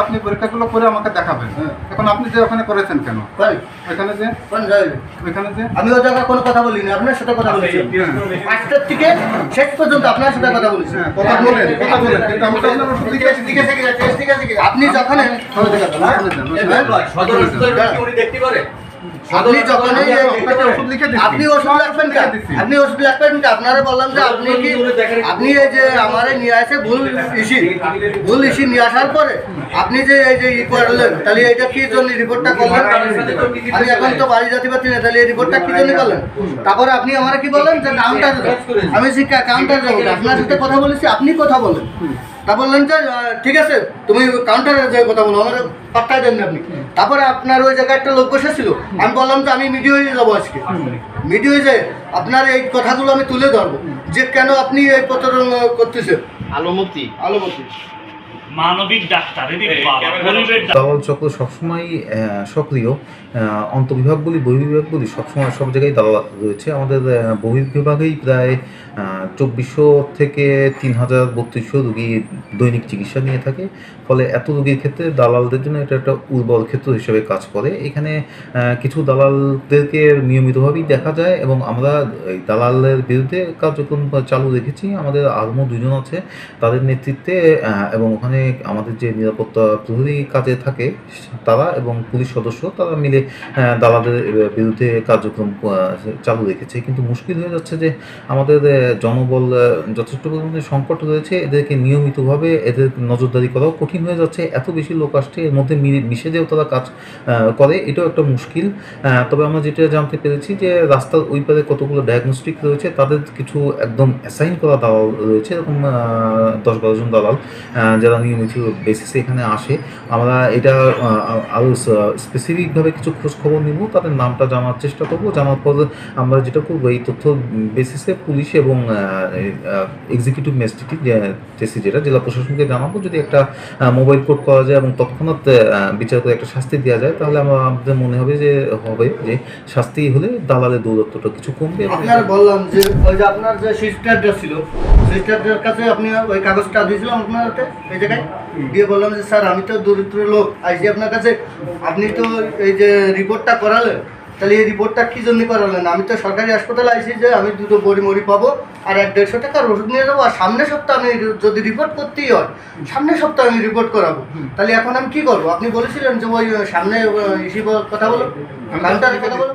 আপনি পরীক্ষাগুলো করে আমাকে দেখাবেন। এখন আপনি যে ওখানে করেছেন কেন? ওইখানে যে ওইখানে যে আমি ওই জায়গায় কোনো কথা বলিনি, আপনার সাথে কথা বলেছি। 5টা থেকে শেষ পর্যন্ত আপনার সাথে কথা বলেছি। কথা বলেন কিন্তু আমি তো আপনার ওষুধ লিখে আপনি যখন আপনি যখন ওষুধ লিখে দিচ্ছি। আপনি ওষুধ লাগবেন না, আপনি ওষুধ লাগবেন না। আপনারা বললাম যে আপনি কি আপনি এই যে আমারে নিয়ে আসে ভুল ইসি নিয়ে আসার পরে আপনি যে এই যে করলেন, তাহলে এইটা কি জন্য রিপোর্টটা করলেন? আমি এখন তো বাড়ি যেতে পারছি না, তাহলে এই রিপোর্টটা কি জন্য করলেন? তারপরে আপনি আমারে কি বললেন যে কাউন্টারে যাও। আমি কাউন্টারে যাবো, আপনার সাথে কথা বলেছি, আপনি কথা বলেন। তা বললেন যে ঠিক আছে তুমি কাউন্টারে যে কথা বলো, আমার পাত্তাই দেন না আপনি। তারপরে আপনার ওই জায়গায় একটা লোক বসেছিল, আমি বললাম যে আমি মিডিয়ায় যাবো আজকে, মিডিয়ায় যে আপনার এই কথাগুলো আমি তুলে ধরবো যে কেন আপনি এই প্রতারণ করতেছেন। আলোমতি মানবিক ডাক্তার দালাল চক্র সবসময় সক্রিয়। অন্তর্বিভাগ বলি বহির্বিভাগ সবসময় সব জায়গায় দালাল রয়েছে। আমাদের বহির্বিভাগেই প্রায় 2400 থেকে 3000-3200 রোগী দৈনিক চিকিৎসা নিয়ে থাকে। ফলে এত রোগীর ক্ষেত্রে দালালদের জন্য এটা একটা উর্বর ক্ষেত্র হিসেবে কাজ করে। এখানে কিছু দালালদেরকে নিয়মিতভাবেই দেখা যায় এবং আমরা এই দালালের বিরুদ্ধে কার্যক্রম চালু রেখেছি। আমাদের আরও 2 জন আছে তাদের নেতৃত্বে, এবং ওখানে আমাদের যে নিরাপত্তা প্রহরী কাজে থাকে তারা এবং পুলিশ সদস্য তারা মিলে দালালদের বিরুদ্ধে কার্যক্রম চালু রেখেছে। কিন্তু মুশকিল হয়ে যাচ্ছে যে আমাদের জনবল যথেষ্ট পরিমাণে সংকট রয়েছে। এদেরকে নিয়মিতভাবে এদের নজরদারি করাও কঠিন হয়ে যাচ্ছে। এত বেশি লোক আসছে, এর মধ্যে মিশে যেও তারা কাজ করে, এটাও একটা মুশকিল। তবে আমরা যেটা জানতে পেরেছি যে রাস্তার ওই পারে কতগুলো ডায়াগনস্টিক রয়েছে, তাদের কিছু একদম অ্যাসাইন করা দালাল রয়েছে, এরকম 10-12 জন দালাল যারা নিয়মিত বেসিসে এখানে আসে। আমরা এটা আরও স্পেসিফিকভাবে কিছু খোঁজখবর নিব, তাদের নামটা জানার চেষ্টা করবো। জানার পর আমরা যেটা করবো এই তথ্য বেসিসে পুলিশ এবং এক্সিকিউটিভ ম্যাজিস্ট্রেট যেটা জেলা প্রশাসনকে জানাবো। যদি একটা মোবাইল কোড করা যায় এবং তৎক্ষণাৎ বিচার করে একটা শাস্তি দেওয়া যায়, তাহলে আমাদের মনে হবে যে শাস্তি হলে দালালের দৌরত্বটা কিছু কমবে। আপনার বললাম যে ওই যে আপনার যে সিস্টারটা ছিল, সিস্টারটার কাছে আপনি ওই কাগজটা দিয়েছিলাম আপনার হাতে এই জায়গায় দিয়ে বললাম যে স্যার আমি তো দরিদ্র লোক আইসি আপনার কাছে, আপনি তো এই যে রিপোর্টটা করালেন, তাহলে এই রিপোর্টটা কী জন্য করালেন? আমি তো সরকারি হাসপাতালে আইসি যে আমি 2 বড়ি পাবো আর 100-150 টাকার ওষুধ নিয়ে যাবো, আর সামনের সপ্তাহে আমি যদি রিপোর্ট করতেই হয় সামনের সপ্তাহে আমি রিপোর্ট করাবো। তাহলে এখন আমি কী করবো? আপনি বলেছিলেন যে ওই সামনে ইসি কথা বলো, কাউন্টারে কথা বলো।